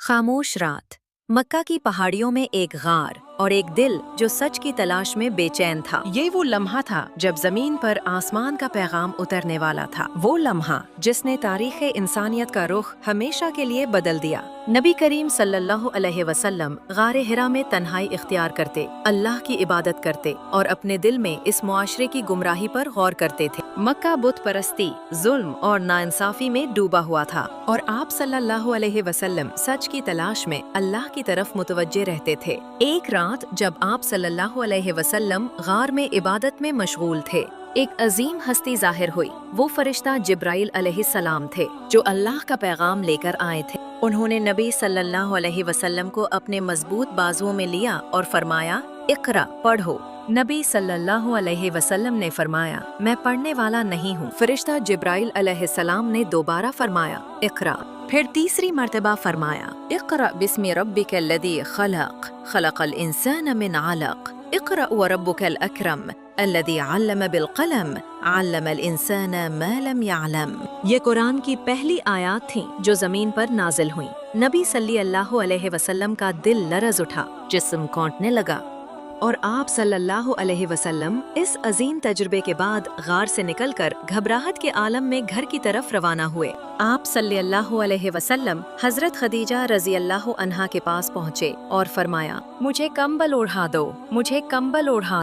खामोश रात। मक्का की पहाड़ियों में एक गार और एक दिल जो सच की तलाश में बेचैन था। ये वो लम्हा था जब जमीन पर आसमान का पैगाम उतरने वाला था। वो लम्हा जिसने तारीख इंसानियत का रुख हमेशा के लिए बदल दिया। नबी करीम सल्लल्लाहु अलैहि वसल्लम गारे हिरा में तन्हाई इख्तियार करते, अल्लाह की इबादत करते और अपने दिल में इस मुआशरे की गुमराही पर गौर करते थे। मक्का बुत परस्ती, जुल्म और नाइंसाफी में डूबा हुआ था और आप सल्लल्लाहु अलैहि वसल्लम सच की तलाश में अल्लाह की तरफ मुतवज्जे रहते थे। एक रात जब आप सल्लल्लाहु अलैहि वसल्लम गार में इबादत में मशगूल थे, एक अजीम हस्ती जाहिर हुई। वो फरिश्ता जिब्राइल अलैहिस्सलाम थे जो अल्लाह का पैगाम लेकर आए थे। उन्होंने नबी सल्लल्लाहु अलैहि वसल्लम को अपने मजबूत बाजुओं में लिया और फरमाया, इक़रा, पढ़ो। नबी सल्लल्लाहु अलैहि वसल्लम ने फरमाया, मैं पढ़ने वाला नहीं हूँ। फरिश्ता जिब्राइल अलैहिस्सलाम ने दोबारा फरमाया, इक़रा। फिर तीसरी मर्तबा फरमाया, इक़रा बिस्मि रब्बिकल्लज़ी खलक़, खलक़ल इंसान मिन अलक़, इक़रा व रब्बुकल अकरम, अल्लज़ी अल्लम बिल क़लम, अल्लमल इंसान मा लम यअलम। ये कुरान की पहली आयत थीं जो ज़मीन पर नाजिल हुई। नबी सल्लल्लाहु अलैहि वसल्लम का दिल लरज़ उठा, जिस्म कांपने लगा और आप सल्लल्लाहु अलैहि वसल्लम इस अजीम तजुर्बे के बाद गार से निकलकर घबराहट के आलम में घर की तरफ रवाना हुए। आप सल्लल्लाहु अलैहि वसल्लम हजरत खदीजा रज़ियल्लाहु अन्हा के पास पहुँचे और फरमाया, मुझे कंबल ओढ़ा दो, मुझे कंबल ओढ़ा